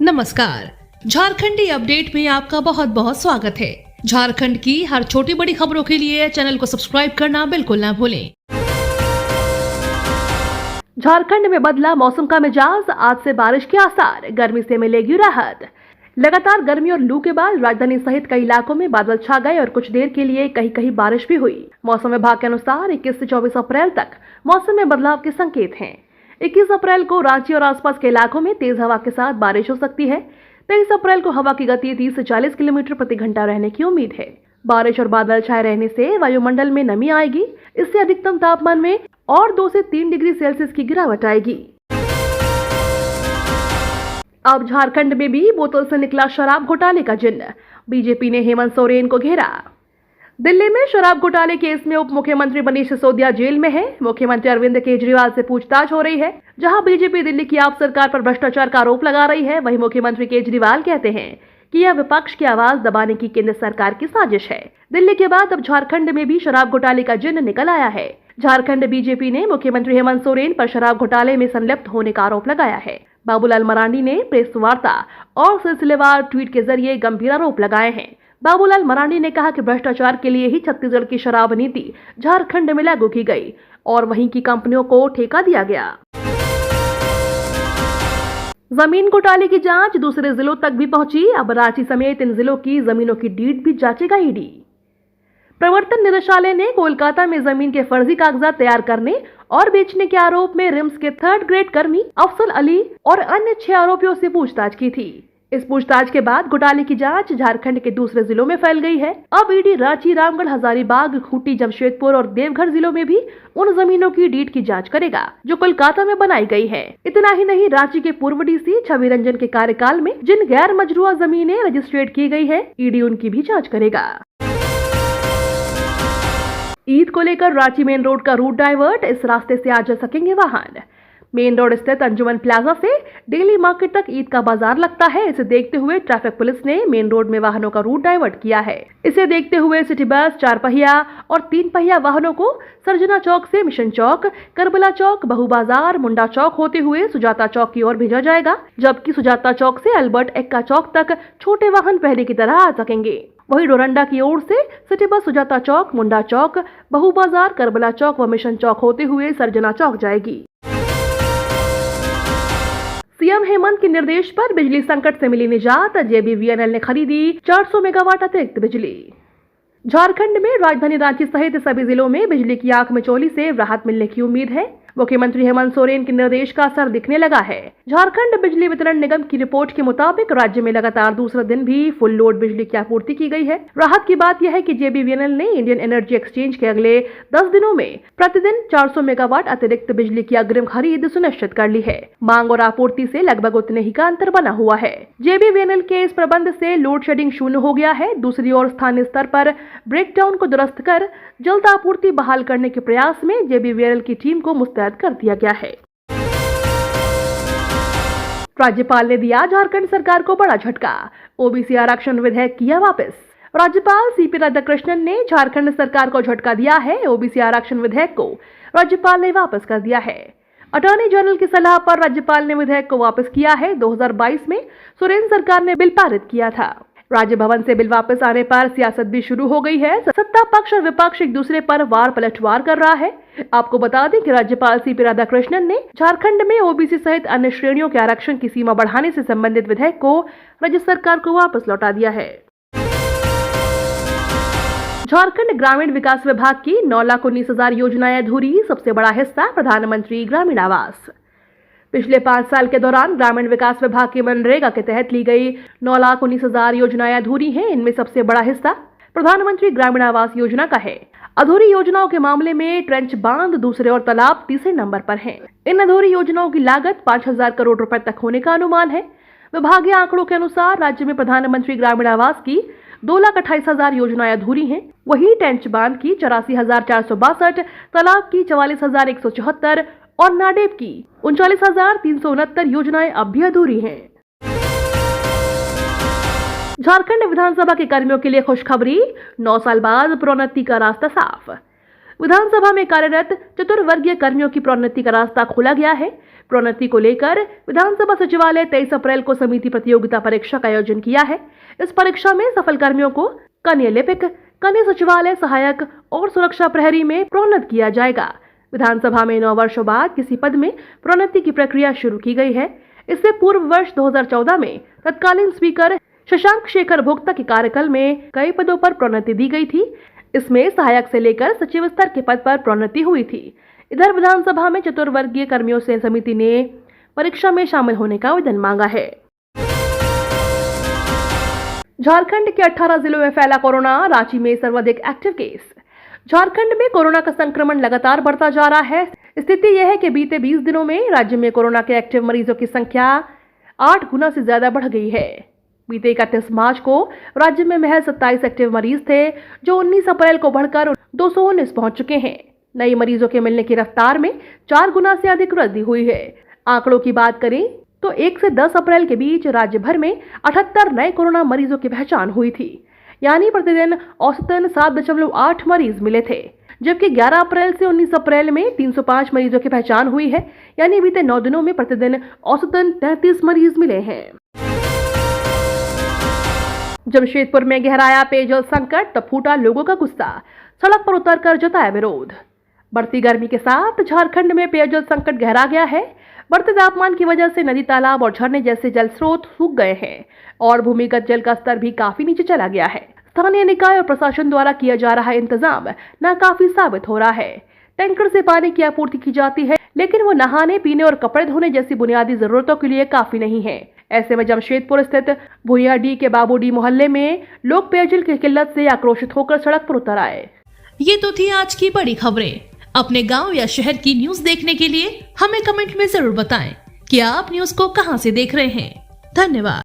नमस्कार। झारखंडी अपडेट में आपका बहुत बहुत स्वागत है। झारखंड की हर छोटी बड़ी खबरों के लिए चैनल को सब्सक्राइब करना बिल्कुल ना भूलें। झारखंड में बदला मौसम का मिजाज, आज से बारिश के आसार, गर्मी से मिलेगी राहत। लगातार गर्मी और लू के बाद राजधानी सहित कई इलाकों में बादल छा गए और कुछ देर के लिए कहीं कहीं बारिश भी हुई। मौसम विभाग के अनुसार 21 से 24 अप्रैल तक मौसम में बदलाव के संकेत हैं। 21 अप्रैल को रांची और आसपास के इलाकों में तेज हवा के साथ बारिश हो सकती है। 23 अप्रैल को हवा की गति 30 से 40 किलोमीटर प्रति घंटा रहने की उम्मीद है। बारिश और बादल छाए रहने से वायुमंडल में नमी आएगी। इससे अधिकतम तापमान में और 2 से 3 डिग्री सेल्सियस की गिरावट आएगी। अब झारखंड में भी बोतल से निकला शराब घोटाले का जिन्न, बीजेपी ने हेमंत सोरेन को घेरा। दिल्ली में शराब घोटाले केस में उप मुख्यमंत्री मनीष सिसोदिया जेल में है। मुख्यमंत्री अरविंद केजरीवाल से पूछताछ हो रही है। जहां बीजेपी दिल्ली की आप सरकार पर भ्रष्टाचार का आरोप लगा रही है, वहीं मुख्यमंत्री केजरीवाल कहते हैं कि यह विपक्ष की आवाज दबाने की केंद्र सरकार की साजिश है। दिल्ली के बाद अब झारखंड में भी शराब घोटाले का जिन्न निकल आया है। झारखंड बीजेपी ने मुख्यमंत्री हेमंत सोरेन पर शराब घोटाले में संलिप्त होने का आरोप लगाया है। बाबूलाल मरांडी ने प्रेस वार्ता और सिलसिलेवार ट्वीट के जरिए गंभीर आरोप लगाए हैं। बाबूलाल मरांडी ने कहा कि भ्रष्टाचार के लिए ही छत्तीसगढ़ की शराब नीति झारखंड में लागू की गई और वहीं की कंपनियों को ठेका दिया गया। जमीन घोटाले की जांच दूसरे जिलों तक भी पहुंची। अब रांची समेत इन जिलों की जमीनों की डीड भी जांचेगा ईडी। प्रवर्तन निदेशालय ने कोलकाता में जमीन के फर्जी कागजात तैयार करने और बेचने के आरोप में रिम्स के 3rd ग्रेड कर्मी अफसल अली और अन्य 6 आरोपियों से पूछताछ की थी। इस पूछताछ के बाद घोटाले की जांच झारखंड के दूसरे जिलों में फैल गई है। अब ईडी रांची, रामगढ़, हजारीबाग, खूंटी, जमशेदपुर और देवघर जिलों में भी उन जमीनों की डीड की जांच करेगा जो कोलकाता में बनाई गई है। इतना ही नहीं, रांची के पूर्व डीसी छवि रंजन के कार्यकाल में जिन गैर मजरूआ जमीनें रजिस्ट्रेट की गई है, ईडी उनकी भी जाँच करेगा। ईद को लेकर रांची मेन रोड का रूट डाइवर्ट, इस रास्ते से आ जा सकेंगे वाहन। मेन रोड स्थित अंजुमन प्लाजा से डेली मार्केट तक ईद का बाजार लगता है। इसे देखते हुए ट्रैफिक पुलिस ने मेन रोड में वाहनों का रूट डाइवर्ट किया है। इसे देखते हुए सिटी बस, 4 पहिया और 3 पहिया वाहनों को सर्जना चौक से मिशन चौक, करबला चौक, बहु बाजार, मुंडा चौक होते हुए सुजाता चौक की ओर भेजा जाएगा, जबकि सुजाता चौक से अल्बर्ट एक्का चौक तक छोटे वाहन पहले की तरह आ सकेंगे। वहीं डोरंडा की ओर से सिटी बस सुजाता चौक, मुंडा चौक, बहु बाजार, करबला चौक व मिशन चौक होते हुए सर्जना चौक जाएगी। सीएम हेमंत के निर्देश पर बिजली संकट से मिली निजात, जेबीवीएनएल ने खरीदी 400 मेगावाट अतिरिक्त बिजली। झारखंड में राजधानी रांची सहित सभी जिलों में बिजली की आंख मिचौली से राहत मिलने की उम्मीद है। मुख्यमंत्री हेमंत सोरेन के निर्देश का असर दिखने लगा है। झारखंड बिजली वितरण निगम की रिपोर्ट के मुताबिक राज्य में लगातार दूसरे दिन भी फुल लोड बिजली की आपूर्ति की गई है। राहत की बात यह है कि जेबीवीएनएल ने इंडियन एनर्जी एक्सचेंज के अगले 10 दिनों में प्रतिदिन 400 मेगावाट अतिरिक्त बिजली की अग्रिम खरीद सुनिश्चित कर ली है। मांग और आपूर्ति से लगभग उतने ही का अंतर बना हुआ है। जेबीवीएनएल के इस प्रबंध से लोड शेडिंग शून्य हो गया है। दूसरी ओर स्थानीय स्तर पर ब्रेकडाउन को दुरुस्त कर जल्द आपूर्ति बहाल करने के प्रयास में जेबीवीएनएल की टीम को मुस्तैद कर दिया गया है। राज्यपाल ने दिया झारखंड सरकार को बड़ा झटका, ओबीसी आरक्षण विधेयक किया वापस। राज्यपाल सीपी राधाकृष्णन ने झारखंड सरकार को झटका दिया है। ओबीसी आरक्षण विधेयक को राज्यपाल ने वापस कर दिया है। अटॉर्नी जनरल की सलाह पर राज्यपाल ने विधेयक को वापस किया है। 2022 में सोरेन सरकार ने बिल पारित किया था। राज्य भवन से बिल वापस आने पर सियासत भी शुरू हो गई है। सत्ता पक्ष और विपक्ष एक दूसरे पर वार पलटवार कर रहा है। आपको बता दें कि राज्यपाल सीपी राधाकृष्णन ने झारखंड में ओबीसी सहित अन्य श्रेणियों के आरक्षण की सीमा बढ़ाने से संबंधित विधेयक को राज्य सरकार को वापस लौटा दिया है। झारखंड ग्रामीण विकास विभाग की 9,19,000 योजनाएं अधूरी, सबसे बड़ा हिस्सा प्रधानमंत्री ग्रामीण आवास। पिछले 5 साल के दौरान ग्रामीण विकास विभाग की मनरेगा के तहत ली गई 9,19,000 योजनाएं अधूरी हैं। इनमें सबसे बड़ा हिस्सा प्रधानमंत्री ग्रामीण आवास योजना का है। अधूरी योजनाओं के मामले में ट्रेंच बांध दूसरे और तालाब तीसरे नंबर पर हैं। इन अधूरी योजनाओं की लागत 5,000 करोड़ रुपए तक होने का अनुमान है। विभागीय आंकड़ों के अनुसार राज्य में प्रधानमंत्री ग्रामीण आवास की 2,28,000 योजनाएं अधूरी हैं। वहीं ट्रेंच बांध की 84,462, तालाब की 44,174 और नाडेप की 39,369 योजनाएं अब भी अधूरी हैं। झारखंड विधानसभा के कर्मियों के लिए खुशखबरी, 9 साल बाद प्रोन्नति का रास्ता साफ। विधानसभा में कार्यरत चतुर्वर्गीय कर्मियों की प्रोन्नति का रास्ता खोला गया है। प्रोन्नति को लेकर विधानसभा सचिवालय 23 अप्रैल को समिति प्रतियोगिता परीक्षा का आयोजन किया है। इस परीक्षा में सफल कर्मियों को कनीय लिपिक, कनीय सचिवालय सहायक और सुरक्षा प्रहरी में प्रोन्नत किया जाएगा। विधानसभा में 9 वर्षों बाद किसी पद में प्रोन्नति की प्रक्रिया शुरू की गई है। इससे पूर्व वर्ष 2014 में तत्कालीन स्पीकर शशांक शेखर भोक्ता के कार्यकाल में कई पदों पर प्रोन्नति दी गई थी। इसमें सहायक से लेकर सचिव स्तर के पद पर प्रोन्नति हुई थी। इधर विधानसभा में चतुर्वर्गीय कर्मियों से समिति ने परीक्षा में शामिल होने का आवेदन मांगा है। झारखंड के 18 जिलों में फैला कोरोना, रांची में सर्वाधिक एक्टिव केस। झारखंड में कोरोना का संक्रमण लगातार बढ़ता जा रहा है। स्थिति यह है कि बीते 20 दिनों में राज्य में कोरोना के एक्टिव मरीजों की संख्या 8 गुना से ज्यादा बढ़ गई है। बीते 31 मार्च को राज्य में महज 27 एक्टिव मरीज थे, जो 19 अप्रैल को बढ़कर 219 पहुंच चुके हैं। नए मरीजों के मिलने की रफ्तार में 4 गुना से अधिक वृद्धि हुई है। आंकड़ों की बात करें तो 1 से 10 अप्रैल के बीच राज्य भर में 78 नए कोरोना मरीजों की पहचान हुई थी, यानी प्रतिदिन औसतन 7.8 मरीज मिले थे, जबकि 11 अप्रैल से 19 अप्रैल में 305 मरीजों की पहचान हुई है, यानी बीते 9 दिनों में प्रतिदिन औसतन 33 मरीज मिले हैं। जमशेदपुर में गहराया पेयजल संकट, तब फूटा लोगों का गुस्सा, सड़क पर उतरकर जताया विरोध। बढ़ती गर्मी के साथ झारखंड में पेयजल संकट गहरा गया है। बढ़ते तापमान की वजह से नदी, तालाब और झरने जैसे जल स्रोत सूख गए हैं और भूमिगत जल का स्तर भी काफी नीचे चला गया है। स्थानीय निकाय और प्रशासन द्वारा किया जा रहा इंतजाम नाकाफी साबित हो रहा है। टैंकर से पानी की आपूर्ति की जाती है, लेकिन वो नहाने, पीने और कपड़े धोने जैसी बुनियादी जरूरतों के लिए काफी नहीं है। ऐसे में जमशेदपुर स्थित भुइयाडी के बाबूडी मोहल्ले में लोग पेयजल की किल्लत से आक्रोशित होकर सड़क पर उतर आए। ये तो थी आज की बड़ी खबरें। अपने गांव या शहर की न्यूज देखने के लिए हमें कमेंट में जरूर बताएं कि आप न्यूज को कहां से देख रहे हैं। धन्यवाद।